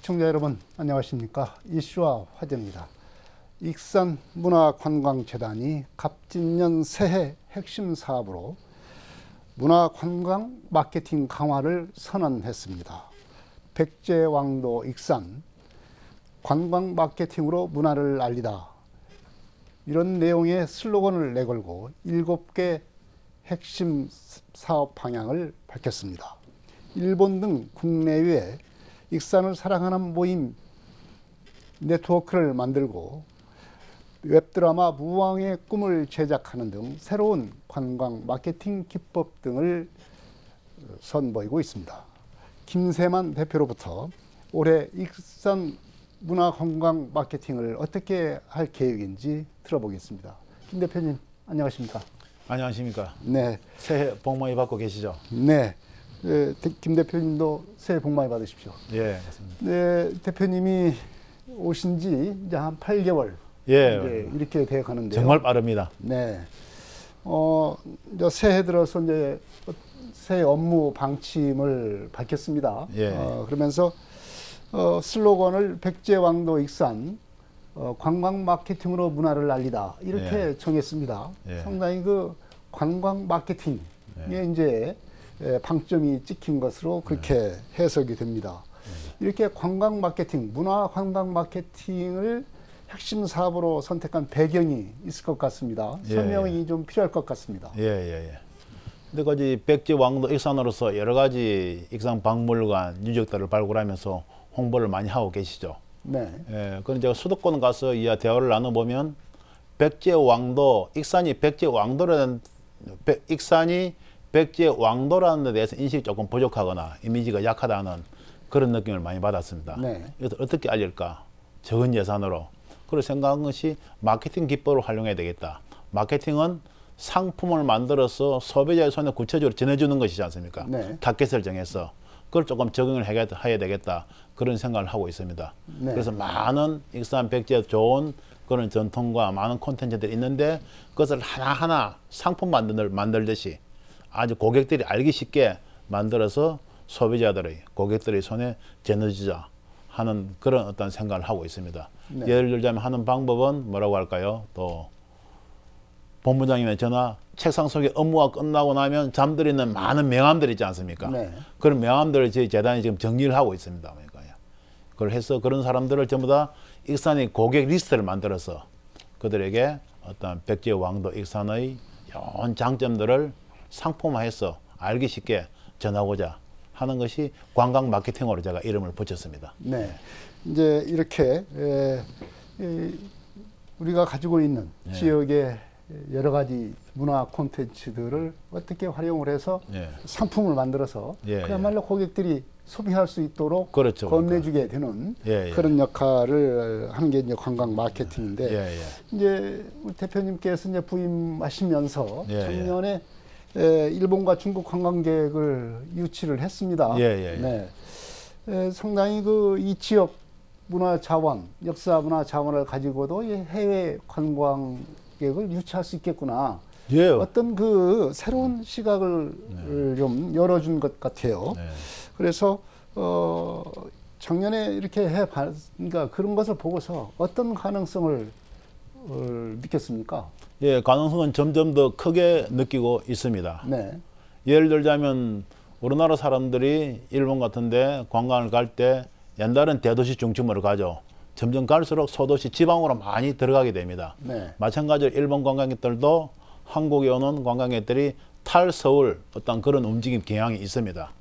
시청자 여러분 안녕하십니까. 이슈와 화제입니다. 익산문화관광재단이 갑진년 새해 핵심 사업으로 문화관광 마케팅 강화를 선언했습니다. 백제왕도 익산 관광 마케팅으로 문화를 알리다, 이런 내용의 슬로건을 내걸고 7개 핵심 사업 방향을 밝혔습니다. 일본 등 국내외 익산을 사랑하는 모임 네트워크를 만들고 웹드라마 무왕의 꿈을 제작하는 등 새로운 관광 마케팅 기법 등을 선보이고 있습니다. 김세만 대표로부터 올해 익산 문화관광 마케팅을 어떻게 할 계획인지 들어보겠습니다. 김 대표님 안녕하십니까? 안녕하십니까? 네. 새해 복 많이 받고 계시죠? 네. 김 대표님도 새해 복 많이 받으십시오. 예, 맞습니다. 네, 대표님이 오신 지 이제 한 8개월 예, 이렇게 되어 가는데요. 정말 빠릅니다. 네. 이제 새해 들어서 이제 새해 업무 방침을 밝혔습니다. 예. 그러면서 슬로건을 백제왕도 익산 관광 마케팅으로 문화를 알리다, 이렇게 정했습니다. 예. 상당히 그 관광 마케팅에 이제 방점이 찍힌 것으로 그렇게 해석이 됩니다. 이렇게 관광 마케팅, 문화 관광 마케팅을 핵심 사업으로 선택한 배경이 있을 것 같습니다. 설명이 좀 필요할 것 같습니다. 예. 근데 거기 백제왕도 익산으로서 여러 가지 익산 박물관 유적들을 발굴하면서 홍보를 많이 하고 계시죠. 네. 예, 그런 제가 수도권 가서 이야 대화를 나눠보면 백제왕도, 익산이 백제왕도라는 데 대해서 인식이 조금 부족하거나 이미지가 약하다는 그런 느낌을 많이 받았습니다. 네. 이것을 어떻게 알릴까? 적은 예산으로. 그걸 생각한 것이 마케팅 기법을 활용해야 되겠다. 마케팅은 상품을 만들어서 소비자의 손에 구체적으로 전해주는 것이지 않습니까? 네. 타겟을 정해서 그걸 조금 적응을 해야 되겠다. 그런 생각을 하고 있습니다. 네. 그래서 많은 익산 백제 좋은 그런 전통과 많은 콘텐츠들이 있는데 그것을 하나하나 상품 만들듯이 아주 고객들이 알기 쉽게 만들어서 소비자들의, 고객들의 손에 전해주자 하는 그런 어떤 생각을 하고 있습니다. 네. 예를 들자면 하는 방법은 뭐라고 할까요? 또 본부장님의 전화, 책상 속에 업무가 끝나고 나면 잠들어 있는 많은 명함들 있지 않습니까? 네. 그런 명함들을 저희 재단이 지금 정리를 하고 있습니다. 그러니까요. 그걸 해서 그런 사람들을 전부 다 익산의 고객 리스트를 만들어서 그들에게 어떤 백제왕도 익산의 이런 장점들을 상품화해서 알기 쉽게 전하고자 하는 것이 관광 마케팅으로 제가 이름을 붙였습니다. 네. 이제 이렇게 우리가 가지고 있는 지역의 여러 가지 문화 콘텐츠들을 어떻게 활용을 해서 상품을 만들어서 그야말로 고객들이 소비할 수 있도록 그렇죠, 건네주게 되는 그런 역할을 하는 게 이제 관광 마케팅인데, 이제 우리 대표님께서 이제 부임하시면서 작년에 일본과 중국 관광객을 유치를 했습니다. 네. 상당히 그 이 지역 문화 자원, 역사 문화 자원을 가지고도 이 해외 관광객을 유치할 수 있겠구나. 어떤 그 새로운 시각을 좀 열어준 것 같아요. 그래서 작년에 이렇게 해봤으니까 그런 것을 보고서 어떤 가능성을 느꼈습니까? 예, 가능성은 점점 더 크게 느끼고 있습니다. 네. 예를 들자면 우리나라 사람들이 일본 같은데 관광을 갈 때 옛날엔 대도시 중심으로 가죠. 점점 갈수록 소도시 지방으로 많이 들어가게 됩니다. 네. 마찬가지로 일본 관광객들도 한국에 오는 관광객들이 탈서울 어떤 그런 움직임 경향이 있습니다.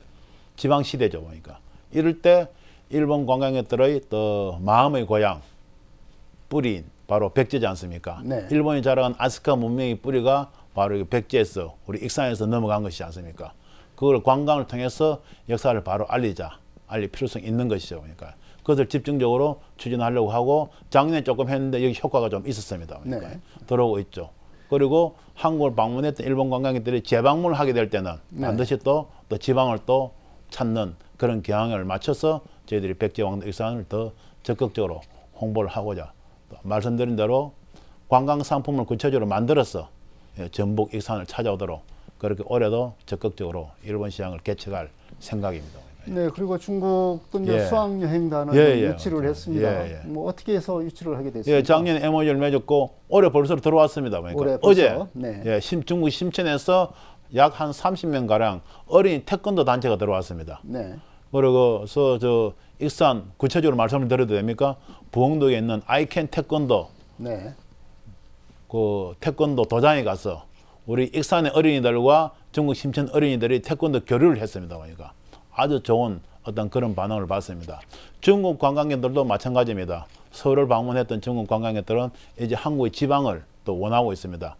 지방 시대죠, 보니까. 이럴 때 일본 관광객들의 또 마음의 고향, 뿌리인 바로 백제지 않습니까? 네. 일본이 자랑한 아스카 문명의 뿌리가 바로 백제에서 우리 익산에서 넘어간 것이지 않습니까? 그걸 관광을 통해서 역사를 바로 알릴 필요성이 있는 것이죠. 그러니까 그것을 집중적으로 추진하려고 하고 작년에 조금 했는데 여기 효과가 좀 있었습니다. 그러니까 들어오고 있죠. 그리고 한국을 방문했던 일본 관광객들이 재방문을 하게 될 때는 반드시 또 지방을 또 찾는 그런 경향을 맞춰서 저희들이 백제왕도 익산을 더 적극적으로 홍보를 하고자 말씀드린 대로 관광 상품을 구체적으로 만들어서 전북 익산을 찾아오도록 그렇게 올해도 적극적으로 일본 시장을 개척할 생각입니다. 네, 그리고 중국도 이제 예. 수학여행단을 예, 예. 유치를 했습니다. 예, 예. 뭐 어떻게 해서 유치를 하게 됐습니까? 예, 작년에 MOU를 맺었고 올해 벌써 들어왔습니다. 그러니까 올해 어제 벌써? 네. 예, 중국 심천에서 약 한 30명 가량 어린이 태권도 단체가 들어왔습니다. 네. 그러고서 저 익산 구체적으로 말씀을 드려도 됩니까? 부흥동에 있는 아이캔 태권도 네. 그 태권도 도장에 가서 우리 익산의 어린이들과 중국 심천 어린이들이 태권도 교류를 했습니다. 그러니까 아주 좋은 어떤 그런 반응을 받습니다. 중국 관광객들도 마찬가지입니다. 서울을 방문했던 중국 관광객들은 이제 한국의 지방을 또 원하고 있습니다.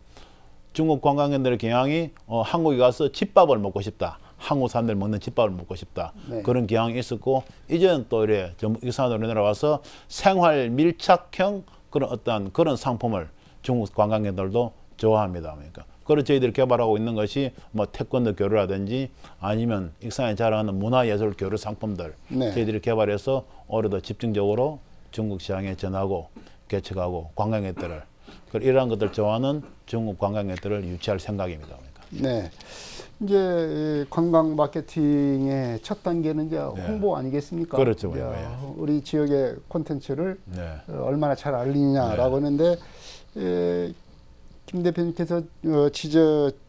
중국 관광객들의 경향이 한국에 가서 집밥을 먹고 싶다. 한국 사람들 먹는 집밥을 먹고 싶다. 네. 그런 경향이 있었고 이제는 또 이래 익산으로 내려와서 생활 밀착형 그런 어떤 그런 상품을 중국 관광객들도 좋아합니다. 그러니까 그걸 저희들이 개발하고 있는 것이 뭐 태권도 교류라든지 아니면 익산에 자랑하는 문화예술 교류 상품들 네. 저희들이 개발해서 올해도 집중적으로 중국 시장에 전하고 개척하고 관광객들을 이러한 것들 좋아하는 중국 관광객들을 유치할 생각입니다. 그러니까. 네. 이제 관광 마케팅의 첫 단계는 이제 홍보 아니겠습니까? 그렇죠. 이제 예. 우리 지역의 콘텐츠를 네. 얼마나 잘 알리냐라고 하는데 김 대표님께서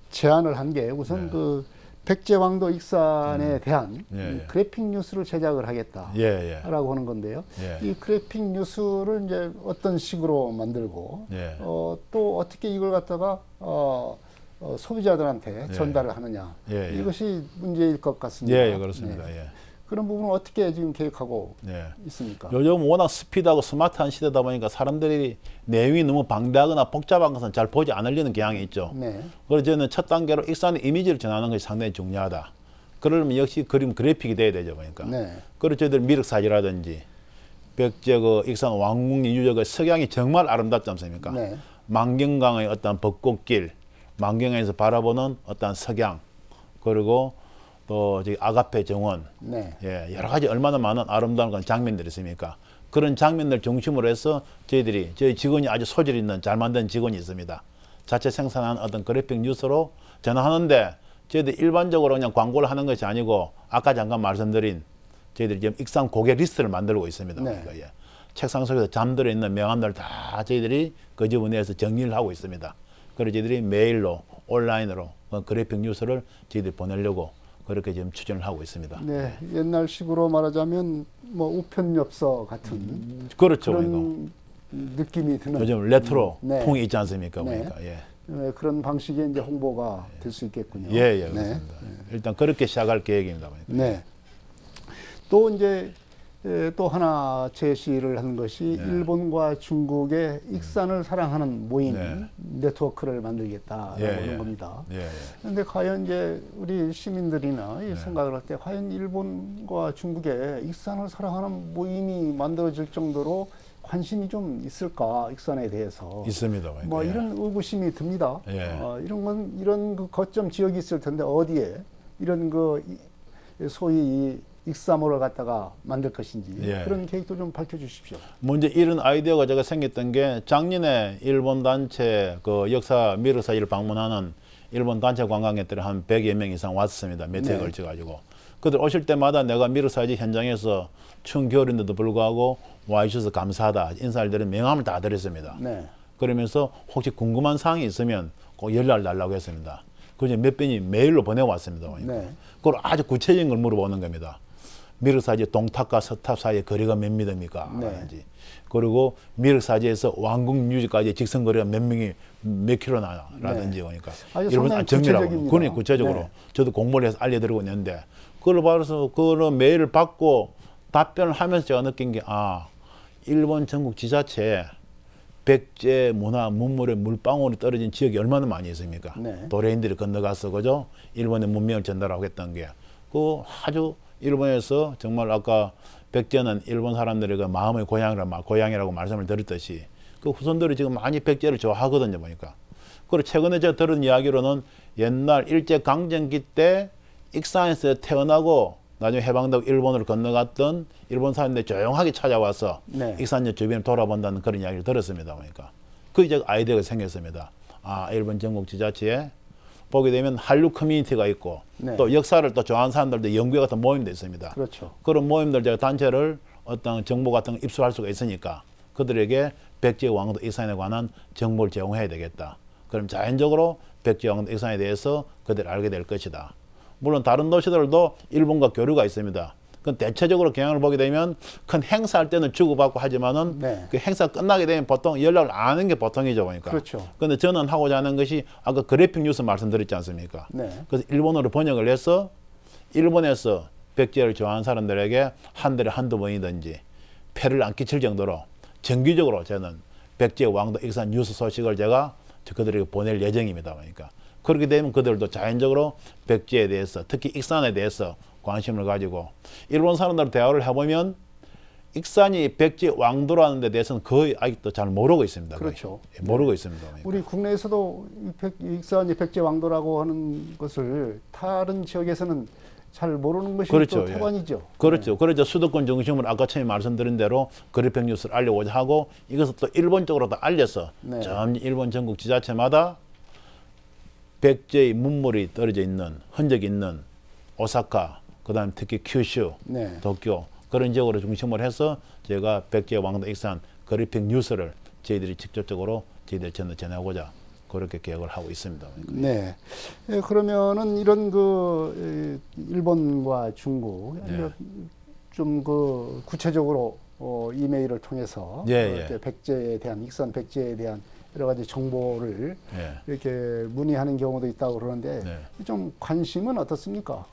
제안을 한 게 우선 그 백제왕도 익산에 대한 그래픽 뉴스를 제작을 하겠다라고 하는 건데요. 이 그래픽 뉴스를 이제 어떤 식으로 만들고 또 어떻게 이걸 갖다가 소비자들한테 전달을 하느냐 이것이 문제일 것 같습니다. 예, 그렇습니다. 그런 부분은 어떻게 지금 계획하고 있습니까? 요즘 워낙 스피드하고 스마트한 시대다 보니까 사람들이 내용이 너무 방대하거나 복잡한 것은 잘 보지 않으려는 경향이 있죠. 그래서 저는 첫 단계로 익산의 이미지를 전하는 것이 상당히 중요하다. 그러면 역시 그래픽이 돼야 되죠. 그러니까. 그래서 저희들 미륵사지라든지 백제 그 익산 왕궁리 유적의 석양이 정말 아름답지 않습니까? 만경강의 어떤 벚꽃길, 만경에서 바라보는 어떤 석양, 그리고 또 저기 아가페 정원, 여러 가지 얼마나 많은 아름다운 그런 장면들이 있습니까? 그런 장면들 중심으로 해서 저희 직원이 아주 소질 있는 잘 만든 직원이 있습니다. 자체 생산한 어떤 그래픽 뉴스로 전화하는데 저희들이 일반적으로 그냥 광고를 하는 것이 아니고 아까 잠깐 말씀드린 저희들이 지금 익산 고객 리스트를 만들고 있습니다. 그러니까 책상 속에서 잠들어 있는 명함들 다 저희들이 그 지분 내에서 정리를 하고 있습니다. 그래서 저희들이 메일로 온라인으로 그래픽 뉴스를 저희들이 보내려고 그렇게 지금 추진을 하고 있습니다. 네, 옛날식으로 말하자면 뭐 우편엽서 같은 그렇죠. 그런 느낌이 드는 요즘 레트로 풍이 있지 않습니까? 그러니까 그런 방식의 이제 홍보가 될 수 있겠군요. 그렇습니다. 일단 그렇게 시작할 계획입니다. 그러니까. 또 이제 또 하나 제시를 하는 것이 일본과 중국의 익산을 사랑하는 모임 네트워크를 만들겠다라고 하는 겁니다. 그런데 과연 이제 우리 시민들이나 이 생각을 할 때 과연 일본과 중국의 익산을 사랑하는 모임이 만들어질 정도로 관심이 좀 있을까 익산에 대해서 있습니다. 뭐 이런 의구심이 듭니다. 이런 그 거점 지역이 있을 텐데 어디에 이런 그 소위 익사모를 갖다가 만들 것인지 그런 계획도 좀 밝혀주십시오. 먼저 이런 아이디어가 제가 생겼던 게 작년에 일본 단체 그 역사 미륵사지를 방문하는 일본 단체 관광객들이 한 100여 명 이상 왔습니다. 몇 해에 걸쳐가지고. 그들 오실 때마다 내가 미륵사지 현장에서 추운 겨울인데도 불구하고 와주셔서 감사하다 인사를 드린 명함을 다 드렸습니다. 그러면서 혹시 궁금한 사항이 있으면 꼭 연락을 달라고 했습니다. 그래서 몇 번이 메일로 보내왔습니다. 그걸 아주 구체적인 걸 물어보는 겁니다. 미륵사지 동탑과 서탑 사이의 거리가 몇 미터입니까? 그리고 미륵사지에서 왕궁 유지까지 직선 거리가 몇 킬로나라든지 그러니까 이런 정밀하고 그러니 구체적으로 저도 공부를 해서 알려드리고 있는데 그걸 봐서 그런 메일을 받고 답변을 하면서 제가 느낀 게 일본 전국 지자체에 백제 문화 문물의 물방울이 떨어진 지역이 얼마나 많이 있습니까? 도레인들이 건너가서 그죠? 일본의 문명을 전달하고 했던 게 그 아주 일본에서 정말 아까 백제는 일본 사람들의 마음의 고향이라고 말씀을 드렸듯이 그 후손들이 지금 많이 백제를 좋아하거든요, 보니까. 그리고 최근에 제가 들은 이야기로는 옛날 일제강점기 때 익산에서 태어나고 나중에 해방되고 일본으로 건너갔던 일본 사람들이 조용하게 찾아와서 익산역 주변을 돌아본다는 그런 이야기를 들었습니다, 보니까. 그 이제 아이디어가 생겼습니다. 일본 전국 지자체에 보게 되면 한류 커뮤니티가 있고 네. 또 역사를 또 좋아하는 사람들도 연구회 같은 모임도 있습니다. 그렇죠. 그런 모임들 제가 단체를 어떤 정보 같은 거 입수할 수가 있으니까 그들에게 백제 왕도 익산에 관한 정보를 제공해야 되겠다. 그럼 자연적으로 백제 왕도 익산에 대해서 그들이 알게 될 것이다. 물론 다른 도시들도 일본과 교류가 있습니다. 그 대체적으로 경향을 보게 되면 큰 행사할 때는 주고받고 하지만은 네. 그 행사 끝나게 되면 보통 연락을 안 하는 게 보통이죠, 그러니까. 그렇죠. 근데 저는 하고자 하는 것이 아까 그래픽 뉴스 말씀드렸지 않습니까? 네. 그래서 일본어로 번역을 해서 일본에서 백제를 좋아하는 사람들에게 한 달에 한두 번이든지 폐를 안 끼칠 정도로 정기적으로 저는 백제 왕도 익산 뉴스 소식을 제가 그들에게 보낼 예정입니다. 그러니까 그렇게 되면 그들도 자연적으로 백제에 대해서 특히 익산에 대해서 관심을 가지고 일본 사람들 대화를 해보면 익산이 백제 왕도라는 데 대해서는 거의 아직도 잘 모르고 있습니다. 그렇죠. 거의. 모르고 있습니다. 그러니까. 우리 국내에서도 익산이 백제 왕도라고 하는 것을 다른 지역에서는 잘 모르는 것이 그렇죠. 또 태반이죠. 예. 그렇죠. 그래서 수도권 중심으로 아까 처음에 말씀드린 대로 그래픽 뉴스를 알려고자 하고 이것을 또 일본 쪽으로도 알려서 네. 전 일본 전국 지자체마다 백제의 문물이 떨어져 있는 흔적이 있는 오사카, 그다음 특히 큐슈, 네. 도쿄 그런 지역으로 중심으로 해서 제가 백제 왕도 익산 그래픽 뉴스를 저희들이 직접적으로 저희들 전하고자 그렇게 계획을 하고 있습니다. 네. 예, 그러면은 이런 일본과 중국 네. 좀 구체적으로 이메일을 통해서 예, 이렇게 백제에 대한 익산 백제에 대한 여러 가지 정보를 예. 이렇게 문의하는 경우도 있다고 그러는데 네. 좀 관심은 어떻습니까?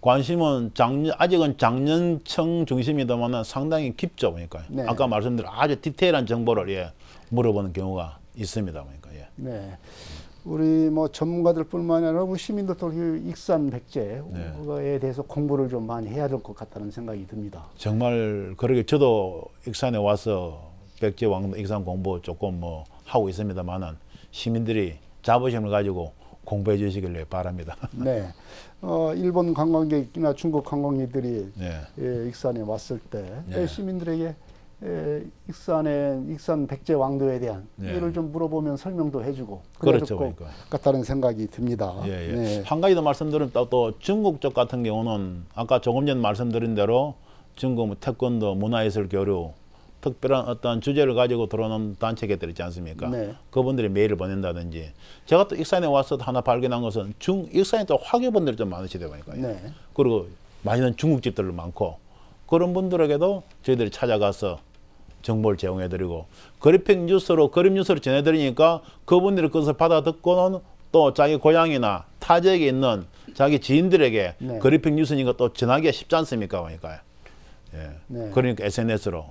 관심은 아직은 장년층 중심이다만 상당히 깊죠. 그러니까 네. 아까 말씀드린 아주 디테일한 정보를 물어보는 경우가 있습니다. 그러니까 예. 네. 우리 뭐 전문가들뿐만 아니라 우리 시민들도 익산 백제에 대해서 공부를 좀 많이 해야 될 것 같다는 생각이 듭니다. 정말 그러게 저도 익산에 와서 백제 왕도 익산 공부 조금 뭐 하고 있습니다만은 시민들이 자부심을 가지고 공부해 주시길 바랍니다. 네. 일본 관광객이나 중국 관광객들이 네. 익산에 왔을 때 네. 시민들에게 익산 백제 왕도에 대한 네. 이를 좀 물어보면 설명도 해주고 그래야 그렇죠. 될 것 그러니까. 같다는 생각이 듭니다. 예, 예. 네. 한 가지 더 말씀드리면 또 중국 쪽 같은 경우는 아까 조금 전 말씀드린 대로 중국 뭐 태권도 문화예술 교류 특별한 어떤 주제를 가지고 들어오는 단체들 있지 않습니까? 네. 그분들이 메일을 보낸다든지 제가 또 익산에 와서 하나 발견한 것은 익산에 또 화교분들이 좀 많으시다 보니까 네. 그리고 맛있는 중국집들도 많고 그런 분들에게도 저희들이 찾아가서 정보를 제공해드리고 그래픽 뉴스로 그림 뉴스를 전해드리니까 그분들이 그것을 받아 듣고는 또 자기 고향이나 타 지역에 있는 자기 지인들에게 네. 그래픽 뉴스니까 또 전하기가 쉽지 않습니까? 그러니까 예. 네. 그러니까 SNS로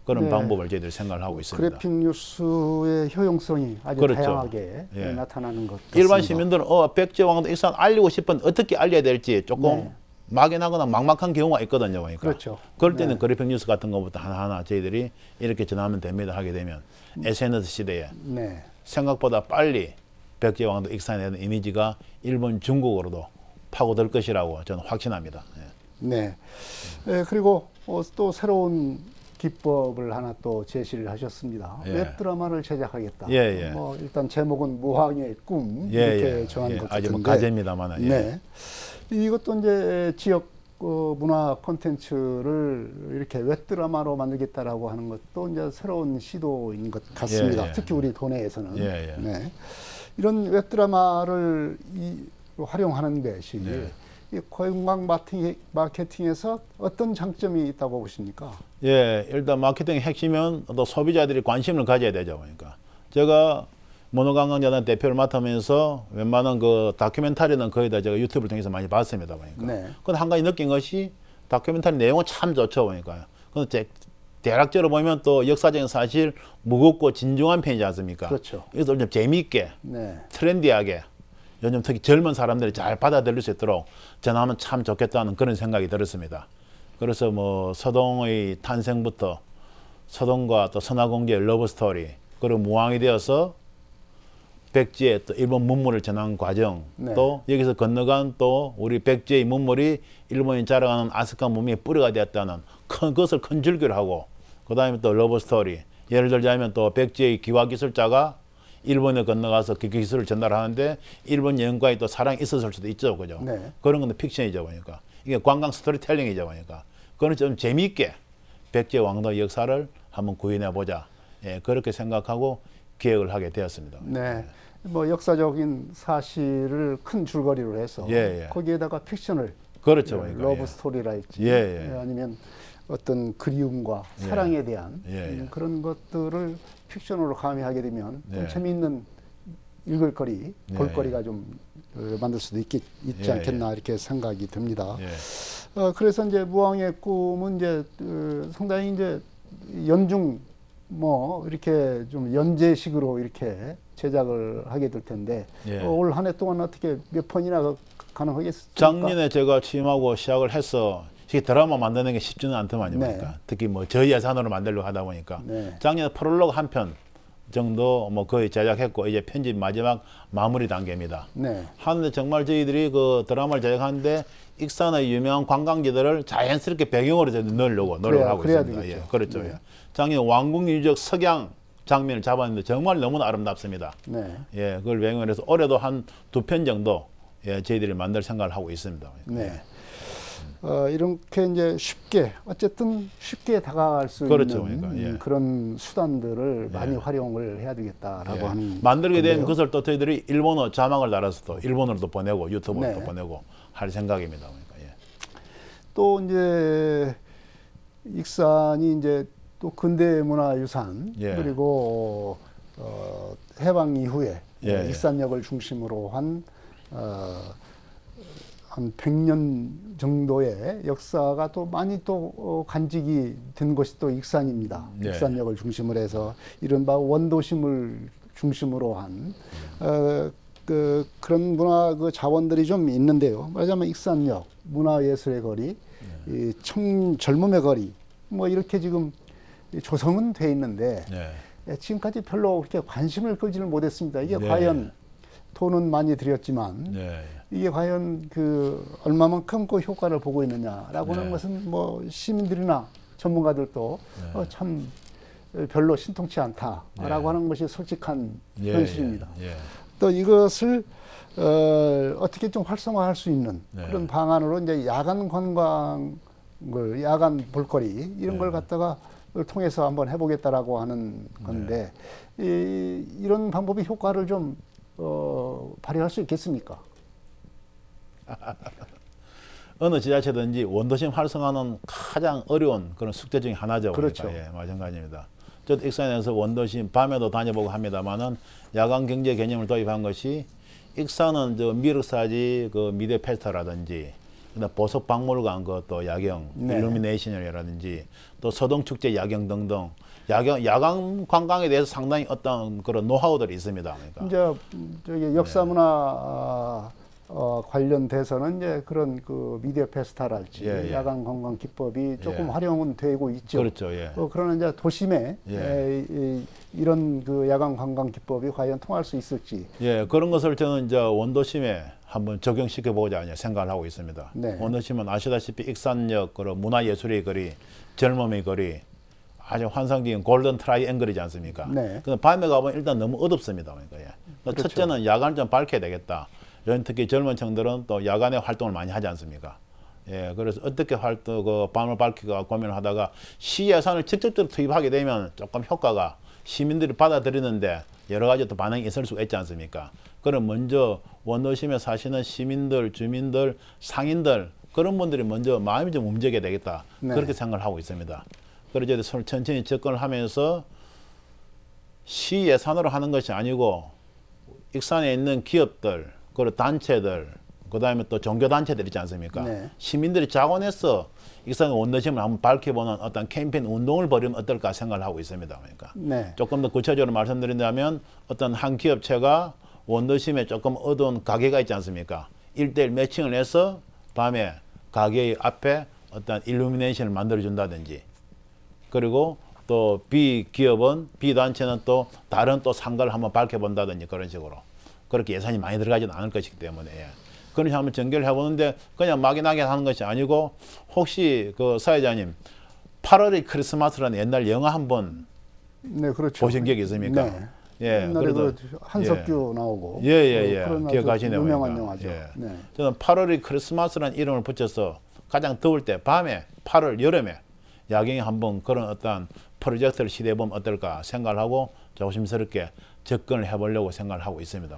그런 네. 방법을 저희들이 생각을 하고 있습니다. 그래픽 뉴스의 효용성이 아주 그렇죠. 다양하게 예. 나타나는 것 같습니다. 일반 시민들은 백제 왕도 익산 알리고 싶은 어떻게 알려야 될지 조금 네. 막연하거나 막막한 경우가 있거든요. 그러니까. 그렇죠. 그럴 때는 네. 그래픽 뉴스 같은 것부터 하나하나 저희들이 이렇게 전하면 됩니다 하게 되면 SNS 시대에 네. 생각보다 빨리 백제 왕도 익산에 대한 이미지가 일본, 중국으로도 파고들 것이라고 저는 확신합니다. 네. 그리고 또 새로운 기법을 하나 또 제시를 하셨습니다. 예. 웹드라마를 제작하겠다. 예, 예. 뭐 일단 제목은 무왕의 꿈 예, 이렇게 예. 정한 예. 것 아주 같은데. 뭐 가제입니다만. 예. 네. 이것도 이제 지역 문화 콘텐츠를 이렇게 웹드라마로 만들겠다라고 하는 것도 이제 새로운 시도인 것 같습니다. 예, 예. 특히 우리 도내에서는. 예, 예. 네. 이런 웹드라마를 활용하는 것이 네. 이 관광 마케팅에서 어떤 장점이 있다고 보십니까? 예, 일단 마케팅의 핵심은 또 소비자들이 관심을 가져야 되죠. 그러니까 제가 문화관광재단 대표를 맡으면서 웬만한 그 다큐멘터리는 거의 다 제가 유튜브를 통해서 많이 봤습니다. 그러니까. 네. 근데 한 가지 느낀 것이 다큐멘터리 내용은 참 좋죠. 그러니까. 근데 대략적으로 보면 또 역사적인 사실 무겁고 진중한 편이지 않습니까? 그렇죠. 이것을 좀 재미있게, 네. 트렌디하게 요즘 특히 젊은 사람들이 잘 받아들일 수 있도록 전하면 참 좋겠다는 그런 생각이 들었습니다. 그래서 뭐 서동의 탄생부터 서동과 또 선화공주의 러브 스토리 그리고 무왕이 되어서 백제의 또 일본 문물을 전한 과정 네. 또 여기서 건너간 또 우리 백제의 문물이 일본이 자랑하는 아스카 문명의 뿌리가 되었다는 그것을 큰 줄기를 하고 그 다음에 또 러브 스토리 예를 들자면 또 백제의 기와기술자가 일본에 건너가서 그 기술을 전달하는데 일본 여행과에 또 사랑이 있었을 수도 있죠, 그죠? 네. 그런 건 픽션이죠, 보니까 이게 관광 스토리텔링이죠, 보니까 그건 좀 재미있게 백제 왕도 역사를 한번 구현해 보자. 예, 그렇게 생각하고 기획을 하게 되었습니다. 네. 뭐 역사적인 사실을 큰 줄거리로 해서 예, 예. 거기에다가 픽션을 그렇죠, 그러니까. 러브 예. 스토리랄지 예, 예. 아니면 어떤 그리움과 예. 사랑에 대한 예, 예. 그런 것들을 픽션으로 가미하게 되면 좀 예. 재미있는 읽을거리, 예, 볼거리가 좀 만들 수도 있지 예, 않겠나 이렇게 생각이 듭니다. 예. 그래서 이제 무왕의 꿈은 이제 상당히 이제 연중 뭐 이렇게 좀 연재식으로 이렇게 제작을 하게 될 텐데 예. 올 한 해 동안 어떻게 몇 편이나 가능하겠습니까? 작년에 제가 취임하고 시작을 해서 이 드라마 만드는 게 쉽지는 않더만요. 네. 보니까 특히 뭐 저희 예산으로 만들려고 하다 보니까 네. 작년에 프롤로그 한 편 정도 뭐 거의 제작했고 이제 편집 마지막 마무리 단계입니다. 네. 하는데 정말 저희들이 그 드라마를 제작하는데 익산의 유명한 관광지들을 자연스럽게 배경으로 넣으려고 노력을 하고 그래야 있습니다. 되겠죠. 예, 그렇죠. 네. 예. 작년 왕궁 유적 석양 장면을 잡았는데 정말 너무나 아름답습니다. 네. 예, 그걸 배경으로 해서 올해도 한 2편 정도 예, 저희들이 만들 생각을 하고 있습니다. 네. 이렇게 이제 어쨌든 쉽게 다가갈 수 그렇죠, 있는 그러니까, 예. 그런 수단들을 많이 활용을 해야 되겠다라고 예. 하는 만들게 된 건데요. 것을 또 저희들이 일본어 자막을 달아서 또 일본어로도 보내고 유튜브로도 네. 보내고 할 생각입니다. 그러니까, 예. 또 이제 익산이 이제 또 근대문화유산 예. 그리고 해방 이후에 예, 예. 익산역을 중심으로 한 100년 정도의 역사가 또 많이 또 간직이 된 것이 또 익산입니다. 예. 익산역을 중심으로 해서 이른바 원도심을 중심으로 한 그런 문화 자원들이 좀 있는데요. 말하자면 익산역, 문화예술의 거리, 이 젊음의 거리, 뭐 이렇게 지금 조성은 돼 있는데 예. 지금까지 별로 그렇게 관심을 끌지는 못했습니다. 이게 네. 과연 돈은 많이 들였지만 예. 이게 과연 얼마만큼 그 효과를 보고 있느냐라고 하는 네. 것은 뭐 시민들이나 전문가들도 참 별로 신통치 않다라고 하는 것이 솔직한 예, 현실입니다. 예, 예. 또 이것을 어떻게 좀 활성화할 수 있는 네. 그런 방안으로 이제 야간 관광을 야간 볼거리 이런 걸 갖다가 통해서 한번 해보겠다라고 하는 건데 이런 방법이 효과를 좀 발휘할 수 있겠습니까? 어느 지자체든지 원도심 활성화는 가장 어려운 그런 숙제 중에 하나죠. 그렇죠. 그러니까, 예, 마찬가지입니다. 저도 익산에서 원도심 밤에도 다녀보고 합니다만은 야간 경제 개념을 도입한 것이 익산은 저 미륵사지 그 미대 페스타라든지 보석 박물관 그또 야경 네. 일루미네이션이라든지 또 서동 축제 야경 등등 야간 관광에 대해서 상당히 어떤 그런 노하우들이 있습니다. 그러니까. 이제 저기 역사문화 관련돼서는 이제 그런 그 미디어 페스타랄지 예, 예. 야간 관광 기법이 조금 예. 활용은 되고 있죠. 그렇죠. 예. 그러나 이제 도심에 예. 이런 그 야간 관광 기법이 과연 통할 수 있을지. 예, 그런 것을 저는 이제 원도심에 한번 적용시켜 보자 생각을 하고 있습니다. 네. 원도심은 아시다시피 익산역 그런 문화예술의 거리, 젊음의 거리, 아주 환상적인 골든 트라이앵글이지 않습니까? 네. 근데 밤에 가보면 일단 너무 어둡습니다. 그러니까 예. 그렇죠. 첫째는 야간을 좀 밝혀야 되겠다. 특히 젊은 층들은 또 야간에 활동을 많이 하지 않습니까? 예, 그래서 어떻게 밤을 밝히고 고민을 하다가 시 예산을 직접적으로 투입하게 되면 조금 효과가 시민들이 받아들이는데 여러 가지 또 반응이 있을 수가 있지 않습니까? 그럼 먼저 원도심에 사시는 시민들, 주민들, 상인들 그런 분들이 먼저 마음이 좀 움직여야 되겠다. 네. 그렇게 생각을 하고 있습니다. 그래서 이제 천천히 접근을 하면서 시 예산으로 하는 것이 아니고 익산에 있는 기업들, 그리고 단체들, 그다음에 또 종교 단체들 있지 않습니까? 네. 시민들이 자원해서 익산 원도심을 한번 밝혀보는 어떤 캠페인 운동을 벌이면 어떨까 생각을 하고 있습니다. 그러니까 네. 조금 더 구체적으로 말씀드린다면 어떤 한 기업체가 원도심에 조금 어두운 가게가 있지 않습니까? 1대1 매칭을 해서 밤에 가게의 앞에 어떤 일루미네이션을 만들어준다든지 그리고 또 비기업은 비단체는 또 다른 또 상가를 한번 밝혀본다든지 그런 식으로 그렇게 예산이 많이 들어가지는 않을 것이기 때문에 그런 식으로 한번 전개를 해보는데 그냥 막연하게 하는 것이 아니고 혹시 그 사회자님 8월의 크리스마스라는 옛날 영화 한번 네, 그렇죠. 보신 적이 있습니까? 네. 예, 옛날에 그래도 그 한석규 나오고 그런 아주 기억하시네요. 유명한 보니까. 영화죠. 예. 네. 저는 8월이 크리스마스라는 이름을 붙여서 가장 더울 때 밤에 8월 여름에 야경에 한번 그런 어떤 프로젝트를 시도해 보면 어떨까 생각을 하고 조심스럽게 접근을 해보려고 생각을 하고 있습니다.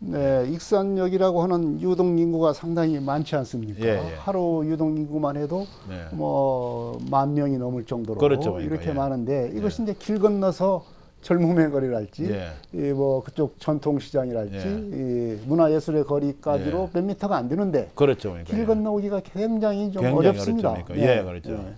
네, 익산역이라고 하는 유동 인구가 상당히 많지 않습니까? 예, 예. 하루 유동 인구만 해도 네. 뭐 10,000명이 넘을 정도로 그렇죠, 그러니까, 이렇게 예. 많은데 이것이 이제 길 건너서 젊음의 거리랄지, 예. 이 뭐 그쪽 전통시장이랄지, 예. 이 문화예술의 거리까지로 몇 미터가 안 되는데 그렇죠. 그러니까, 길 건너오기가 굉장히 좀 굉장히 어렵습니다. 어렵죠, 그러니까. 예, 그렇죠. 네.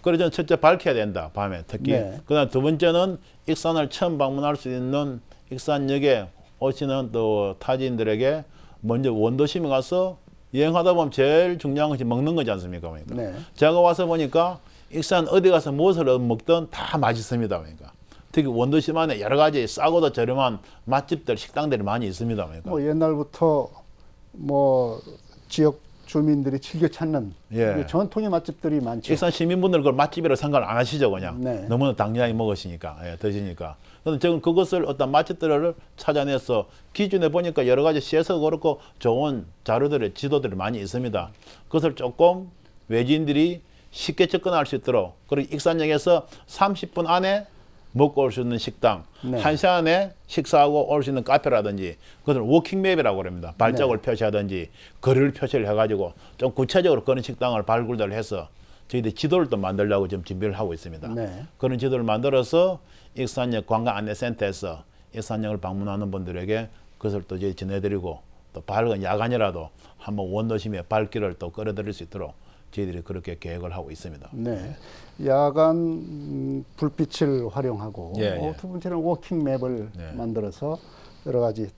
그래서 첫째 밝혀야 된다. 밤에 특히. 네. 그다음 두 번째는 익산을 처음 방문할 수 있는 익산역에 오시는 또 타지인들에게 먼저 원도심에 가서 여행하다 보면 제일 중요한 것이 먹는 거지 않습니까? 그러니까. 네. 제가 와서 보니까 익산 어디 가서 무엇을 먹든 다 맛있습니다. 그러니까. 특히 원도심 안에 여러 가지 싸고도 저렴한 맛집들, 식당들이 많이 있습니다. 그러니까. 뭐 옛날부터 뭐 지역 주민들이 즐겨 찾는 예. 전통의 맛집들이 많죠. 익산 시민분들 그걸 맛집이라고 생각을 안 하시죠, 그냥. 네. 너무나 당연하게 먹으시니까, 예, 드시니까. 그런데 저는 그것을 어떤 맛집들을 찾아내서 기준에 보니까 여러 가지 시에서 그렇고 좋은 자료들의 지도들이 많이 있습니다. 그것을 조금 외지인들이 쉽게 접근할 수 있도록, 그리고 익산역에서 30분 안에 먹고 올 수 있는 식당, 네. 1시간 안에 식사하고 올 수 있는 카페라든지, 그것을 워킹맵이라고 그럽니다. 발자국을 네. 표시하든지, 거리를 표시를 해가지고 좀 구체적으로 그런 식당을 발굴을 해서 저희들이 지도를 또 만들려고 지금 준비를 하고 있습니다. 네. 그런 지도를 만들어서 익산역 관광안내센터에서 익산역을 방문하는 분들에게 그것을 또 저희 전해드리고 또 밝은 야간이라도 한번 원도심의 발길을 또 끌어들일 수 있도록 저희들이 그렇게 계획을 하고 있습니다. 네. 야간 불빛을 활용하고 예, 예. 두 번째는 워킹맵을 네. 만들어서 여러 가지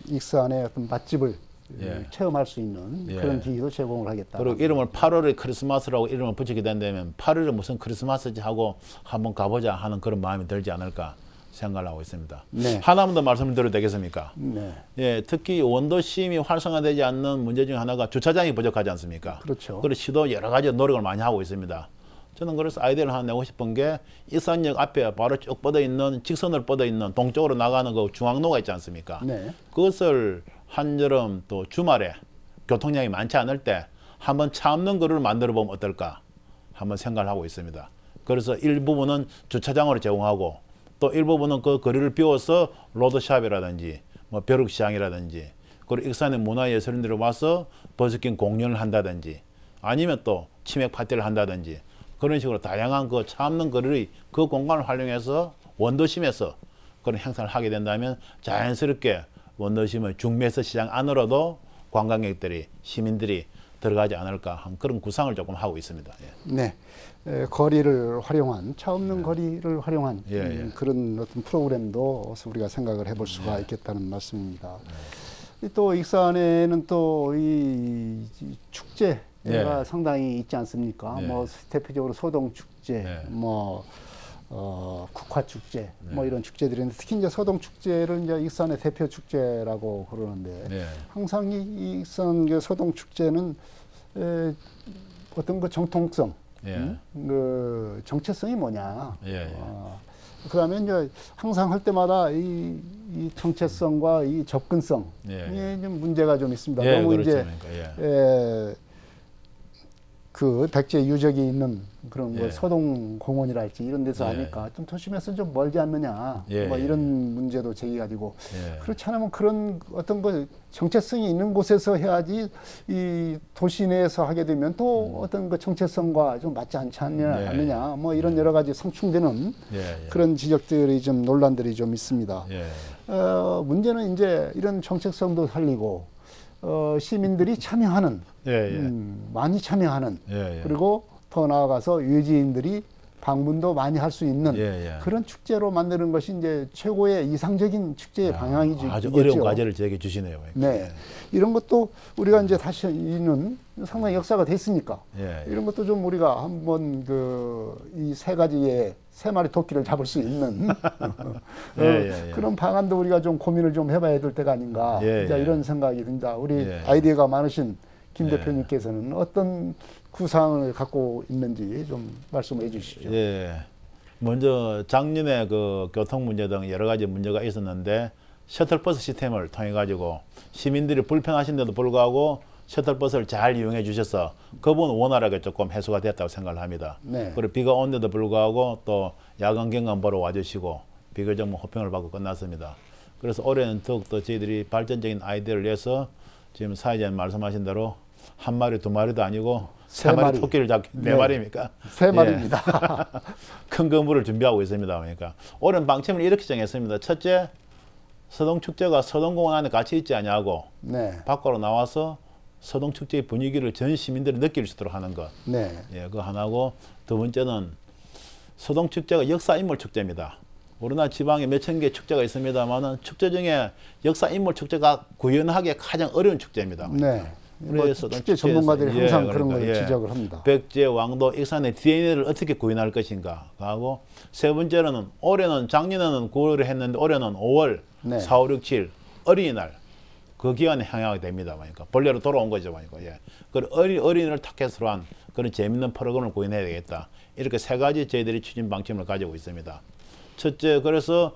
익산의 어떤 맛집을 예. 체험할 수 있는 예. 그런 기회도 제공을 하겠다. 그리고 이름을 8월의 크리스마스라고 이름을 붙이게 된다면 8월에 무슨 크리스마스지 하고 한번 가보자 하는 그런 마음이 들지 않을까 생각을 하고 있습니다. 네. 하나만 더 말씀을 드려도 되겠습니까? 네. 예, 특히 원도심이 활성화되지 않는 문제 중에 하나가 주차장이 부족하지 않습니까? 그렇죠. 그래서 시도 여러 가지 노력을 많이 하고 있습니다. 저는 그래서 아이디어를 하나 내고 싶은 게 익산역 앞에 바로 쭉 뻗어 있는 직선으로 뻗어 있는 동쪽으로 나가는 그 중앙로가 있지 않습니까? 네. 그것을 한여름 또 주말에 교통량이 많지 않을 때 한번 차 없는 거리를 만들어 보면 어떨까 한번 생각을 하고 있습니다. 그래서 일부분은 주차장으로 제공하고 또 일부분은 그 거리를 비워서 로드샵이라든지 뭐 벼룩시장이라든지 그리고 익산의 문화예술인들이 와서 버스킹 공연을 한다든지 아니면 또 치맥 파티를 한다든지 그런 식으로 다양한 그 차 없는 거리의 그 공간을 활용해서 원도심에서 그런 행사를 하게 된다면 자연스럽게 원도심의 중매서 시장 안으로도 관광객들이 시민들이 들어가지 않을까 하는 그런 구상을 조금 하고 있습니다. 예. 네. 거리를 활용한 차 없는 거리를 활용한 예, 예. 그런 어떤 프로그램도 우리가 생각을 해볼 수가 있겠다는 말씀입니다. 또 익산에는 또 이 축제가 상당히 있지 않습니까? 네. 뭐 대표적으로 소동 축제, 네. 뭐 국화 축제, 뭐 이런 축제들이 있는데 특히 이제 소동 축제를 이제 익산의 대표 축제라고 그러는데 네. 항상 이 익산 그 소동 축제는 어떤 그 정통성, 예. 그 정체성이 뭐냐? 예, 예. 그러면 이제 항상 할 때마다 이 정체성과 이 접근성 예, 이게 좀 문제가 좀 있습니다. 예, 너무 그렇죠. 이제 그러니까, 그 백제 유적이 있는 그런 뭐 예. 소동 공원이랄지 이런 데서 예. 하니까 좀 도심에서 좀 멀지 않느냐 예, 뭐 예. 이런 문제도 제기가 되고 예. 그렇지 않으면 그런 어떤 그 정체성이 있는 곳에서 해야지 이 도시 내에서 하게 되면 또 어떤 그 정체성과 좀 맞지 않지 네. 않느냐 뭐 이런 여러 가지 상충되는 예, 예. 그런 지적들이 좀 논란들이 좀 있습니다. 예. 문제는 이제 이런 정체성도 살리고 시민들이 참여하는 예, 예. 많이 참여하는 예, 예. 그리고 더 나아가서 외지인들이 방문도 많이 할 수 있는 예, 예. 그런 축제로 만드는 것이 이제 최고의 이상적인 축제의 방향이죠. 아주 어려운 과제를 저에게 주시네요. 네. 이런 것도 우리가 이제 다시는 상당히 역사가 됐으니까 예, 예. 이런 것도 좀 우리가 한번 이 세 가지의 세 마리 토끼를 잡을 수 있는 예, 예, 예. 그런 방안도 우리가 좀 고민을 좀 해봐야 될 때가 아닌가 예, 이제 예. 이런 생각이 듭니다. 우리 예. 아이디어가 많으신 김 예. 대표님께서는 어떤 구상을 갖고 있는지 좀 말씀해 주시죠. 예. 먼저 작년에 그 교통 문제 등 여러 가지 문제가 있었는데 셔틀버스 시스템을 통해 가지고 시민들이 불편하신데도 불구하고 셔틀버스를 잘 이용해 주셔서 그 부분 원활하게 조금 해소가 됐다고 생각을 합니다. 네. 그리고 비가 온데도 불구하고 또 야간 경관 보러 와주시고 비교적 호평을 받고 끝났습니다. 그래서 올해는 더욱더 저희들이 발전적인 아이디어를 내서 지금 사회자님 말씀하신 대로 한 마리 두 마리도 아니고 세 마리 토끼를 잡기 네 마리입니까? 세 마리입니다. 큰 건물을 준비하고 있습니다. 그러니까 올해는 방침을 이렇게 정했습니다. 첫째, 서동축제가 서동공원 안에 같이 있지 않냐고 네. 밖으로 나와서 서동축제의 분위기를 전 시민들이 느낄 수 있도록 하는 것. 네. 예, 그거 하나고 두 번째는 서동축제가 역사인물 축제입니다. 우리나라 지방에 몇천 개 축제가 있습니다만은 축제 중에 역사인물 축제가 구현하기 가장 어려운 축제입니다. 네. 그래서 축제 전문가들이 항상 예, 그런 걸 예. 지적을 합니다. 백제, 왕도, 익산의 DNA를 어떻게 구현할 것인가 하고 세 번째로는 올해는 작년에는 9월에 했는데 올해는 5월, 네. 4, 5, 6, 7 어린이날 그 기간에 향하게 됩니다. 그러니까 본래로 돌아온 거죠. 그러니까 예. 그 어린이를 타겟으로 한 그런 재밌는 프로그램을 구현해야 되겠다. 이렇게 세 가지 저희들이 추진 방침을 가지고 있습니다. 첫째, 그래서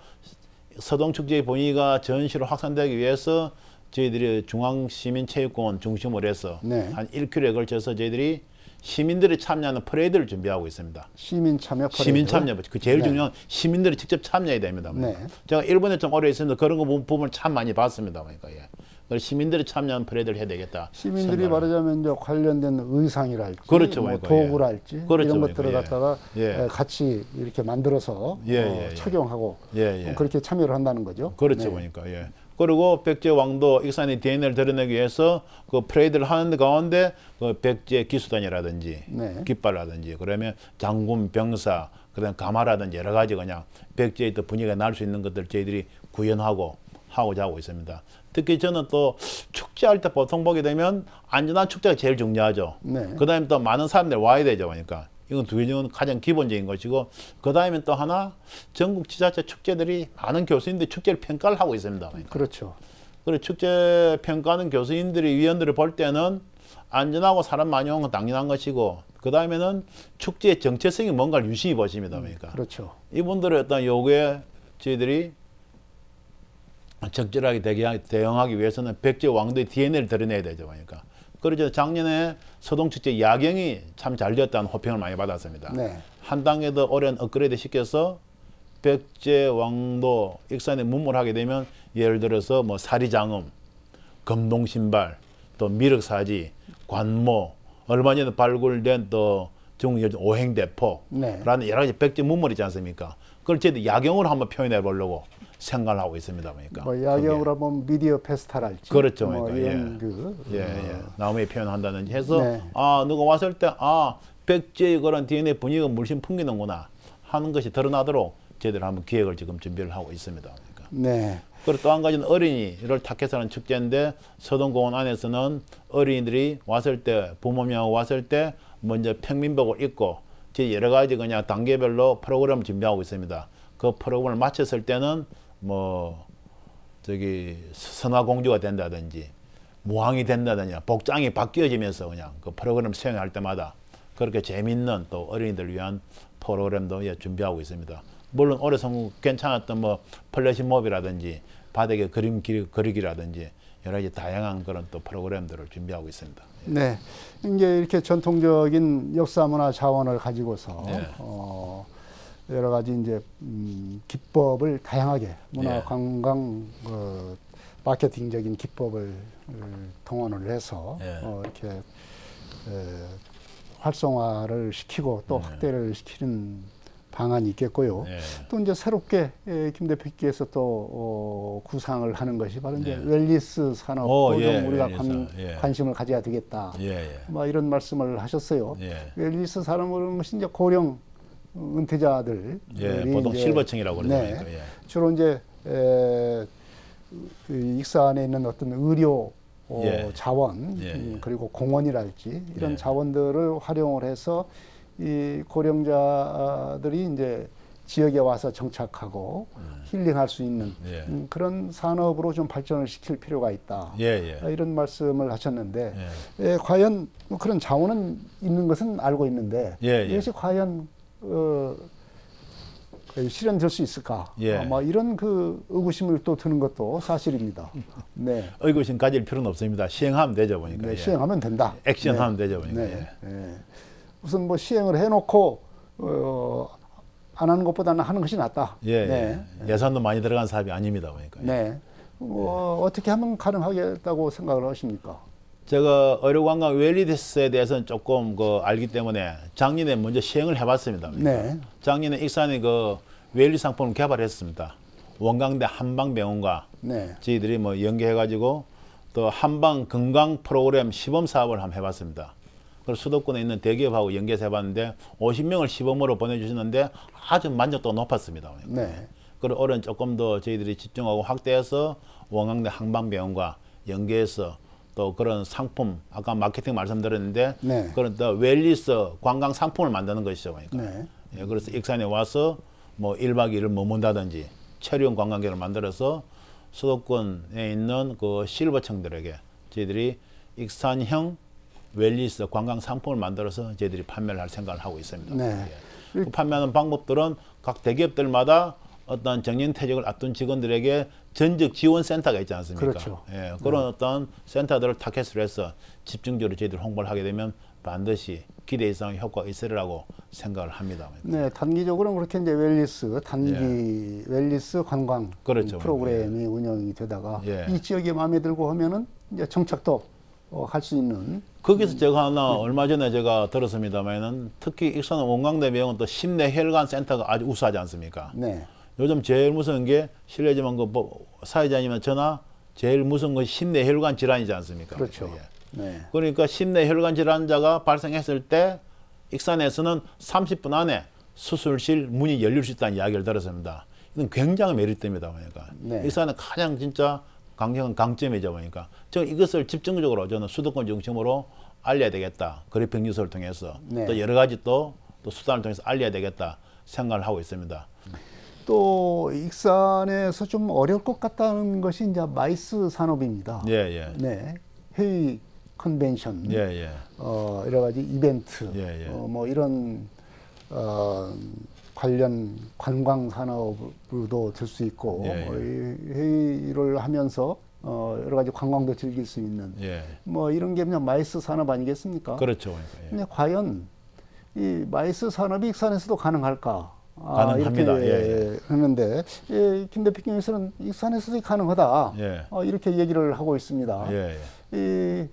서동축제의 분위기가 전시로 확산되기 위해서 저희들이 중앙시민체육공원 중심으로 해서 네. 한 1km에 걸쳐서 저희들이 시민들이 참여하는 퍼레이드를 준비하고 있습니다. 시민 참여 퍼레이드. 시민 참여, 그 제일 네. 중요한 시민들이 직접 참여해야 됩니다. 네. 제가 일본에 좀 오래 있었는데 그런 거 부분을 참 많이 봤습니다. 그러니까 예. 그래서 시민들이 참여하는 퍼레이드를 해야 되겠다. 시민들이 생각을. 말하자면 이제 관련된 의상이랄지, 그렇죠, 뭐 그러니까, 도구랄지 그렇죠, 이런 그러니까, 것들을 예. 갖다가 예. 같이 이렇게 만들어서 예. 착용하고 예, 예. 그렇게 참여를 한다는 거죠. 그렇죠, 네. 보니까 예. 그리고 백제 왕도 익산의 DNA를 드러내기 위해서 그 퍼레이드를 하는 가운데 그 백제 기수단이라든지 네. 깃발라든지 그러면 장군 병사 그다음 가마라든지 여러 가지 그냥 백제의 또 분위기가 날 수 있는 것들 저희들이 구현하고 하고자 하고 있습니다. 특히 저는 또 축제할 때 보통 보게 되면 안전한 축제가 제일 중요하죠. 네. 그다음에 또 많은 사람들이 와야 되죠, 그러니까. 이건 두 개는 가장 기본적인 것이고 그다음에 또 하나 전국 지자체 축제들이 많은 교수님들이 축제를 평가를 하고 있습니다. 그러니까. 그렇죠. 그리고 축제 평가하는 교수님들이 위원들을 볼 때는 안전하고 사람 많이 오는 건 당연한 것이고 그다음에는 축제의 정체성이 뭔가를 유심히 보십니다. 그러니까. 그렇죠. 이분들의 어떤 요구에 저희들이 적절하게 대응하기 위해서는 백제 왕도의 DNA를 드러내야 되죠. 그러니까. 그래서 작년에 서동축제 야경이 참 잘 되었다는 호평을 많이 받았습니다. 네. 한 단계 더 올해는 업그레이드 시켜서 백제 왕도 익산에 문물하게 되면 예를 들어서 뭐 사리장음, 금동신발, 또 미륵사지, 관모, 얼마 전에 발굴된 또 중국 오행대포라는 네. 여러 가지 백제 문물이 있지 않습니까? 그걸 저희들 야경으로 한번 표현해 보려고 생각을 하고 있습니다. 그러니까 뭐 야경으로 하면 미디어 페스타랄지, 그렇죠, 뭐 그러니까, 이런 나무에 표현한다든지 해서 네. 누가 왔을 때 백제의 그런 DNA 분위기가 물씬 풍기는구나 하는 것이 드러나도록 저희들 한번 기획을 지금 준비를 하고 있습니다. 그러니까. 네. 그리고 또 한 가지는 어린이를 타겟으로 하는 축제인데 서동공원 안에서는 어린이들이 왔을 때 부모님하고 왔을 때 먼저 평민복을 입고 여러 가지 그냥 단계별로 프로그램을 준비하고 있습니다. 그 프로그램을 마쳤을 때는 뭐 선화공주가 된다든지 무왕이 된다든지 복장이 바뀌어지면서 그냥 그 프로그램 수행할 때마다 그렇게 재밌는 또 어린이들 위한 프로그램도 준비하고 있습니다. 물론 올해 괜찮았던 뭐 플래시몹이라든지 바닥에 그림 그리기라든지 여러 가지 다양한 그런 또 프로그램들을 준비하고 있습니다. 네. 이제 이렇게 전통적인 역사문화 자원을 가지고서 네. 여러 가지 이제 기법을 다양하게 문화 예. 관광 마케팅적인 기법을 동원을 해서 예. 이렇게 활성화를 시키고 또 네. 확대를 시키는 방안이 있겠고요. 예. 또 이제 새롭게 김 대표께서 또 구상을 하는 것이 바로 이제 네. 웰니스 산업도 예, 좀 우리가 웰니스. 관심을 가져야 되겠다. 예. 뭐 이런 말씀을 하셨어요. 예. 웰니스 산업은 것이 이제 고령 은퇴자들 보통 실버층이라고 그러죠. 네, 그러니까, 예. 주로 이제 익산에 있는 어떤 의료 자원 그리고 공원이랄지 이런 자원들을 활용을 해서 이 고령자들이 이제 지역에 와서 정착하고 힐링할 수 있는 그런 산업으로 좀 발전을 시킬 필요가 있다. 이런 말씀을 하셨는데 과연 뭐 그런 자원은 있는 것은 알고 있는데 이것이 과연 실현될 수 있을까? 예. 뭐 이런 그 의구심을 또 드는 것도 사실입니다. 네. 의구심 가질 필요는 없습니다. 시행하면 되죠 보니까. 네, 예. 시행하면 된다. 액션하면 네. 되죠 보니까. 네. 예. 네. 우선 뭐 시행을 해놓고 안 하는 것보다는 하는 것이 낫다. 예, 네. 예. 예산도 많이 들어간 사업이 아닙니다 보니까. 네. 어떻게 하면 가능하겠다고 생각을 하십니까? 제가 의료관광 웰리스에 대해서는 조금 알기 때문에 작년에 먼저 시행을 해봤습니다. 네. 작년에 익산에 그 웰리 상품을 개발했습니다. 원광대 한방병원과 네. 저희들이 뭐 연계해가지고 또 한방 건강 프로그램 시범 사업을 한번 해봤습니다. 그리고 수도권에 있는 대기업하고 연계해서 해봤는데 50명을 시범으로 보내주시는데 아주 만족도가 높았습니다. 네. 그리고 올해는 조금 더 저희들이 집중하고 확대해서 원광대 한방병원과 연계해서 또 그런 상품, 아까 마케팅 말씀드렸는데 네. 그런 또 웰리스 관광 상품을 만드는 것이죠. 그러니까. 네. 예, 그래서 익산에 와서 뭐 1박 2일을 머문다든지 체류형 관광객을 만들어서 수도권에 있는 그 실버층들에게 저희들이 익산형 웰리스 관광 상품을 만들어서 저희들이 판매를 할 생각을 하고 있습니다. 네. 예. 그 판매하는 방법들은 각 대기업들마다 어떤 정년퇴직을 앞둔 직원들에게 전직 지원 센터가 있지 않습니까? 그렇죠. 예, 그런 어떤 센터들을 타겟으로 해서 집중적으로 저희들 홍보를 하게 되면 반드시 기대 이상의 효과가 있으리라고 생각을 합니다. 네, 단기적으로는 그렇게 이제 웰리스 단기 웰리스 관광 그렇죠. 프로그램이 운영이 되다가 예. 이 지역이 마음에 들고 하면은 이제 정착도 할 수 있는. 거기서 제가 하나 얼마 전에 제가 들었습니다만은 특히 익산 원광대 병원 또 심내 혈관 센터가 아주 우수하지 않습니까? 네. 요즘 제일 무서운 게 실례지만 사회자님은 저나 제일 무서운 것이 심내 혈관 질환이지 않습니까? 그렇죠. 예. 네. 그러니까 심내 혈관 질환자가 발생했을 때 익산에서는 30분 안에 수술실 문이 열릴 수 있다는 이야기를 들었습니다. 이건 굉장히 메리트입니다. 그러니까 네. 익산은 가장 진짜 강력한 강점이죠. 그러니까 저 이것을 집중적으로 저는 수도권 중심으로 알려야 되겠다. 그래픽 뉴스를 통해서 네. 또 여러 가지 또 수단을 통해서 알려야 되겠다 생각을 하고 있습니다. 또 익산에서 좀 어려울 것 같다는 것이 이제 마이스 산업입니다. 예, 예. 네. 회의, 컨벤션, 예, 예. 여러 가지 이벤트, 예, 예. 뭐 이런 관련 관광 산업으로도 될 수 있고 예, 예. 이 회의를 하면서 여러 가지 관광도 즐길 수 있는 예. 뭐 이런 게 그냥 마이스 산업 아니겠습니까? 그렇죠. 그러니까, 예. 근데 과연 이 마이스 산업이 익산에서도 가능할까? 가능합니다. 이렇게 예, 하는데 김 대표님께서는 익산에서도 가능하다. 예. 이렇게 얘기를 하고 있습니다. 예, 이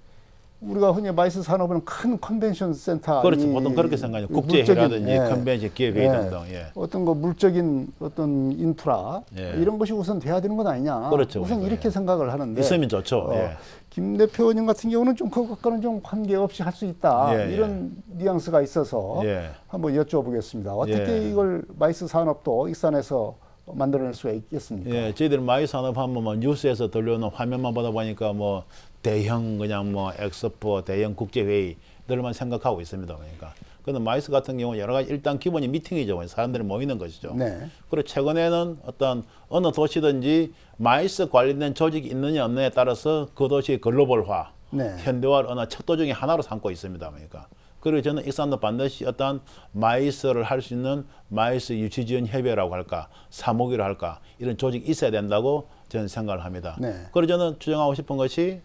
우리가 흔히 마이스 산업은 큰 컨벤션 센터, 그렇죠. 보통 그렇게 생각해요. 국제회의라든지 컨벤션 기업회의 등등. 예. 어떤 거 물적인 어떤 인프라 예. 이런 것이 우선 돼야 되는 것 아니냐. 그렇죠. 우선 이렇게 예. 생각을 하는데 있으면 좋죠. 예. 김 대표님 같은 경우는 좀 그것과는 좀 관계없이 할 수 있다. 예, 이런 뉘앙스가 있어서 예. 한번 여쭤보겠습니다. 어떻게 예. 이걸 마이스 산업도 익산에서 만들어낼 수가 있겠습니까? 예, 저희들 마이 산업 하면 뭐 뉴스에서 들려오는 화면만 보다 보니까 뭐 대형 그냥 뭐 엑스포, 대형 국제회의들만 생각하고 있습니다. 그러니까. 근데 마이스 같은 경우는 여러 가지 일단 기본이 미팅이죠. 사람들이 모이는 것이죠. 네. 그리고 최근에는 어떤 어느 도시든지 마이스 관련된 조직이 있느냐 없느냐에 따라서 그 도시의 글로벌화, 네. 현대화를 어느 척도 중에 하나로 삼고 있습니다. 그러니까. 그리고 저는 익산도 반드시 어떤 마이스를 할 수 있는 마이스 유치지원 협의회라고 할까, 사무기로 할까 이런 조직이 있어야 된다고 저는 생각을 합니다. 네. 그리고 저는 주장하고 싶은 것이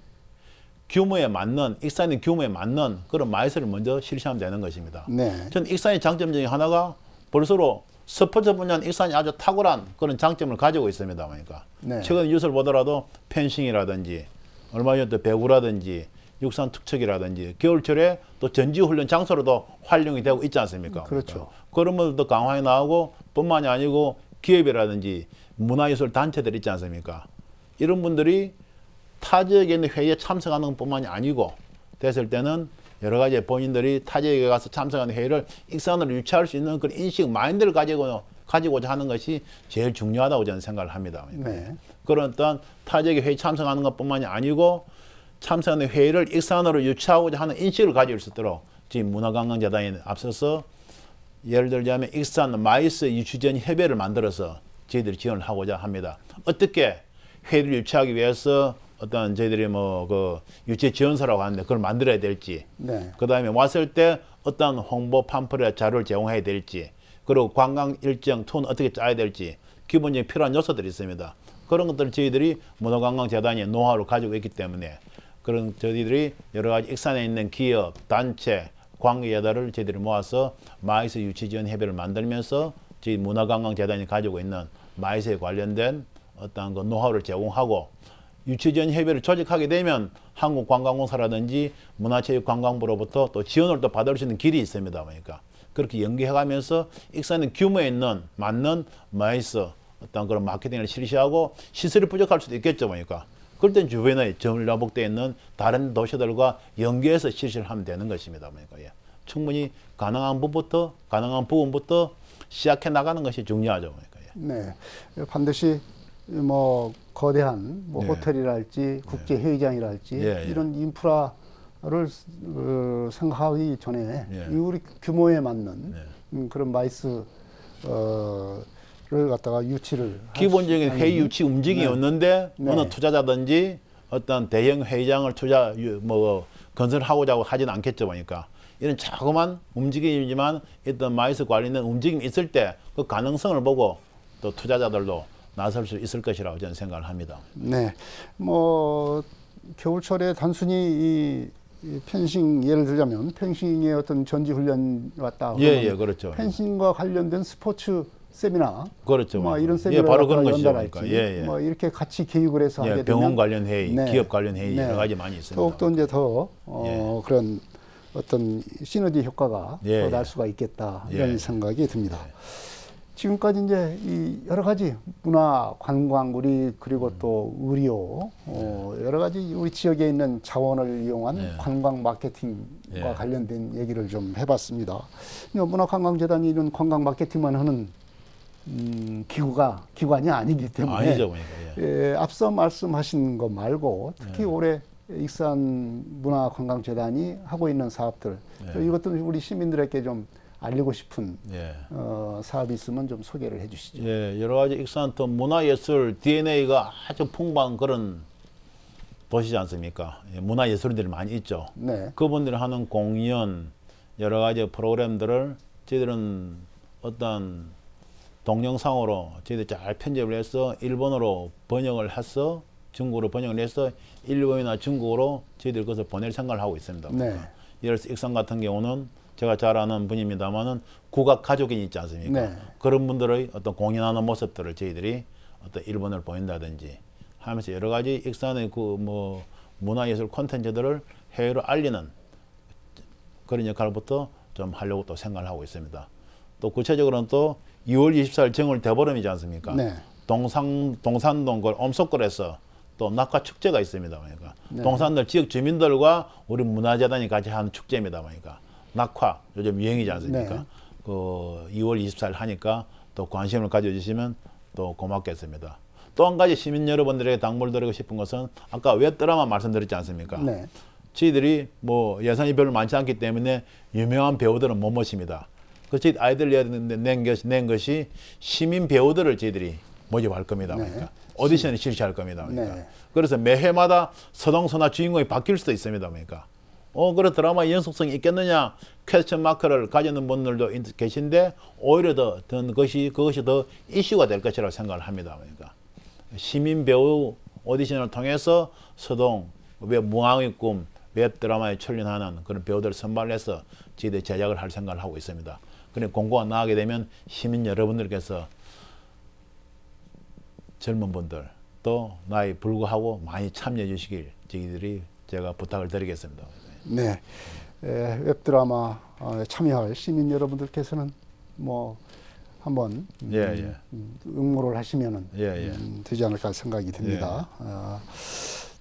규모에 맞는, 익산의 규모에 맞는 그런 마이스를 먼저 실시하면 되는 것입니다. 네. 저는 익산의 장점 중에 하나가 벌써로 스포츠 분야는 익산이 아주 탁월한 그런 장점을 가지고 있습니다. 그러니까 네. 최근 뉴스를 보더라도 펜싱이라든지 얼마 전에 또 배구라든지 육산 특척이라든지 겨울철에 또 전지훈련 장소로도 활용이 되고 있지 않습니까? 그렇죠. 그런 것도 강화해 나오고 뿐만이 아니고 기업이라든지 문화예술 단체들 있지 않습니까? 이런 분들이 타 지역에 있는 회의에 참석하는 것뿐만이 아니고 됐을 때는 여러 가지 본인들이 타 지역에 가서 참석하는 회의를 익산으로 유치할 수 있는 그런 인식, 마인드를 가지고자 하는 것이 제일 중요하다고 저는 생각을 합니다. 네. 그런 어떤 타 지역에 회의 참석하는 것뿐만이 아니고 참석하는 회의를 익산으로 유치하고자 하는 인식을 가질 수 있도록 지금 문화관광재단에 앞서서 예를 들자면 익산 마이스 유치지원 협의회를 만들어서 저희들이 지원을 하고자 합니다. 어떻게 회의를 유치하기 위해서 어떤 저희들이 뭐 그 유치 지원서라고 하는데 그걸 만들어야 될지, 네. 그 다음에 왔을 때 어떤 홍보 팜플렛 자료를 제공해야 될지, 그리고 관광 일정 톤 어떻게 짜야 될지 기본적인 필요한 요소들이 있습니다. 그런 것들을 저희들이 문화관광재단이 노하우를 가지고 있기 때문에 그런 저희들이 여러 가지 익산에 있는 기업, 단체, 관계자들을 저희들이 모아서 마이스 유치지원 협의를 만들면서 저희 문화관광재단이 가지고 있는 마이스에 관련된 어떤 그 노하우를 제공하고 유치지원 협의를 조직하게 되면 한국관광공사라든지 문화체육관광부로부터 또 지원을 또 받을 수 있는 길이 있습니다. 그러니까 그렇게 연계해가면서 익산의 규모에 있는 맞는 마이스 어떤 그런 마케팅을 실시하고 시설이 부족할 수도 있겠죠. 그러니까 그럴 땐 주변에 전라북도에 있는 다른 도시들과 연계해서 실시를 하면 되는 것입니다. 그러니까 예. 충분히 가능한 부분부터 시작해 나가는 것이 중요하죠. 그러니까 예. 네, 반드시 뭐 거대한 뭐 네. 호텔이랄지 국제 회의장이랄지 예, 예. 이런 인프라를 생각하기 전에 예. 이 우리 규모에 맞는 네. 그런 마이스 를 갖다가 유치를 기본적인 회의 유치 움직임이었는데 네. 어느 투자자든지 어떤 대형 회의장을 건설하고자 하지는 않겠죠. 보니까 이런 자그만 움직임이지만 어떤 마이스 관련된 움직임이 있을 때 그 가능성을 보고 또 투자자들도 나설 수 있을 것이라고 저는 생각을 합니다. 네, 뭐 겨울철에 단순히 이 펜싱 예를 들자면 펜싱의 어떤 전지 훈련 왔다. 예, 그렇죠. 펜싱과 관련된 스포츠 세미나, 그렇죠. 뭐 이런 세미나 바로 그런 것이죠. 연달할지, 그러니까. 뭐 이렇게 같이 기획을 해서 하게 되면 병원 관련 회의, 네. 기업 관련 회의 네. 여러 가지 많이 있습니다. 더욱더 이제 더 그런 어떤 시너지 효과가 예, 더 날 예. 수가 있겠다 예, 이런 예. 생각이 듭니다. 지금까지 이제 이 여러 가지 문화, 관광, 그리고 또 의료, 여러 가지 우리 지역에 있는 자원을 이용한 예. 관광 마케팅과 예. 관련된 얘기를 좀 해봤습니다. 문화관광재단이 이런 관광 마케팅만 하는 기관이 아니기 때문에 아니죠, 그러니까. 예. 앞서 말씀하신 것 말고 특히 올해 익산 문화관광재단이 하고 있는 사업들 이것도 우리 시민들에게 좀 알리고 싶은 예. 사업이 있으면 좀 소개를 해주시죠. 예, 여러 가지 익산 또 문화예술 DNA가 아주 풍부한 그런 도시지 않습니까? 예, 문화예술들이 많이 있죠. 네. 그분들이 하는 공연, 여러 가지 프로그램들을 저희들은 어떤 동영상으로 저희들이 잘 편집을 해서 일본어로 번역을 해서 중국어로 번역을 해서 일본이나 중국어로 저희들이 그것을 보낼 생각을 하고 있습니다. 네. 예를 들어서 익산 같은 경우는 제가 잘 아는 분입니다만은 국악 가족인이 있지 않습니까? 네. 그런 분들의 어떤 공연하는 모습들을 저희들이 어떤 일본어를 보인다든지 하면서 여러 가지 익산의 그 뭐 문화예술 콘텐츠들을 해외로 알리는 그런 역할부터 좀 하려고 또 생각을 하고 있습니다. 또 구체적으로는 또 2월 24일 정월 대보름이지 않습니까? 네. 동산동 그 엄석굴에서 또 낙화 축제가 있습니다. 그러니까 네. 동산들 지역 주민들과 우리 문화재단이 같이 하는 축제입니다. 그러니까 낙화 요즘 유행이지 않습니까? 네. 그 2월 24일 하니까 또 관심을 가져주시면 또 고맙겠습니다. 또 한 가지 시민 여러분들에게 당부를 드리고 싶은 것은 아까 웹 드라마 말씀드렸지 않습니까? 네. 저희들이 뭐 예산이 별로 많지 않기 때문에 유명한 배우들은 못 모십니다. 그 저희 아이들이 낸 것이 시민 배우들을 저희들이 모집할 겁니다. 네. 그러니까 오디션을 실시할 겁니다. 그러니까. 네. 그래서 매회마다 서동서나 주인공이 바뀔 수도 있습니다. 그러니까 그런 드라마 연속성이 있겠느냐 퀘스천 마크를 가지는 분들도 계신데 오히려 그것이 더 이슈가 될 것이라고 생각을 합니다. 그러니까 시민 배우 오디션을 통해서 서동 무왕의 꿈 웹 드라마에 출연하는 그런 배우들을 선발해서 저희들이 제작을 할 생각을 하고 있습니다. 그런 공고가 나가게 되면 시민 여러분들께서 젊은 분들 또 나이 불구하고 많이 참여해 주시길 저희들이 제가 부탁을 드리겠습니다. 네. 웹드라마 참여할 시민 여러분들께서는 뭐 한번 응모를 하시면은 되지 않을까 생각이 듭니다.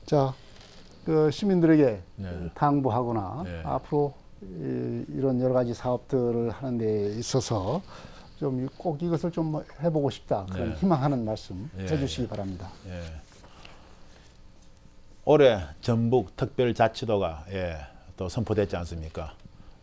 자, 그 시민들에게 당부하거나 앞으로 이런 여러 가지 사업들을 하는 데 있어서 좀 꼭 이것을 좀 해보고 싶다 그런 희망하는 말씀 해주시기 바랍니다. 올해 전북 특별자치도가 또 선포됐지 않습니까?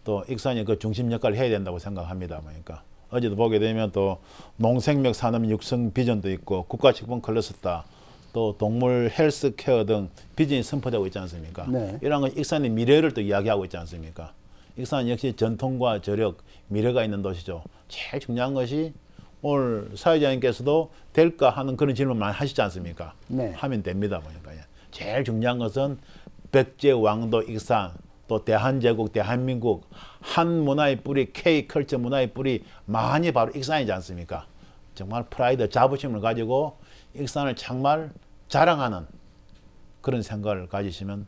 또 익산이 그 중심 역할을 해야 된다고 생각합니다. 그러니까 어제도 보게 되면 또 농생명 산업 육성 비전도 있고 국가식품 클러스터 또 동물 헬스케어 등 비전이 선포되고 있지 않습니까? 네. 이런 건 익산의 미래를 또 이야기하고 있지 않습니까? 익산 역시 전통과 저력, 미래가 있는 도시죠. 제일 중요한 것이 오늘 사회자님께서도 될까 하는 그런 질문 많이 하시지 않습니까? 네. 하면 됩니다. 보니까 제일 중요한 것은 백제 왕도 익산, 또 대한제국, 대한민국, 한 문화의 뿌리, K컬처 문화의 뿌리 많이 바로 익산이지 않습니까? 정말 프라이드, 자부심을 가지고 익산을 정말 자랑하는 그런 생각을 가지시면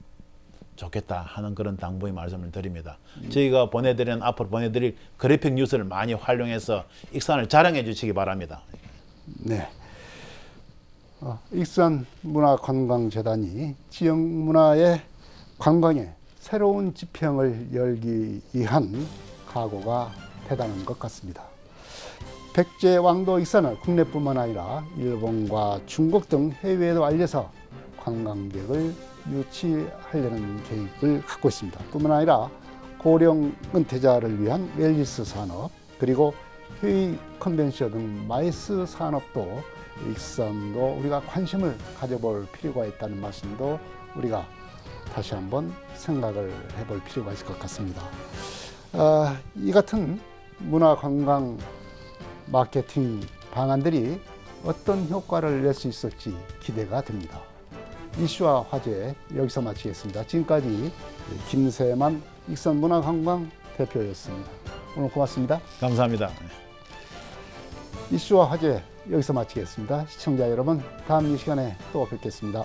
좋겠다 하는 그런 당부의 말씀을 드립니다. 저희가 앞으로 보내드릴 그래픽 뉴스를 많이 활용해서 익산을 자랑해 주시기 바랍니다. 네. 익산문화관광재단이 지역 문화의 관광에 새로운 지평을 열기 위한 각오가 대단한 것 같습니다. 백제 왕도 익산을 국내뿐만 아니라 일본과 중국 등 해외에도 알려서 관광객을 유치하려는 계획을 갖고 있습니다. 뿐만 아니라 고령 은퇴자를 위한 웰니스 산업, 그리고 회의 컨벤션 등 마이스 산업도 익산도 우리가 관심을 가져볼 필요가 있다는 말씀도 우리가 다시 한번 생각을 해볼 필요가 있을 것 같습니다. 이 같은 문화관광 마케팅 방안들이 어떤 효과를 낼 수 있을지 기대가 됩니다. 이슈와 화제 여기서 마치겠습니다. 지금까지 김세만 익산문화관광 대표였습니다. 오늘 고맙습니다. 감사합니다. 이슈와 화제 여기서 마치겠습니다. 시청자 여러분, 다음 이 시간에 또 뵙겠습니다.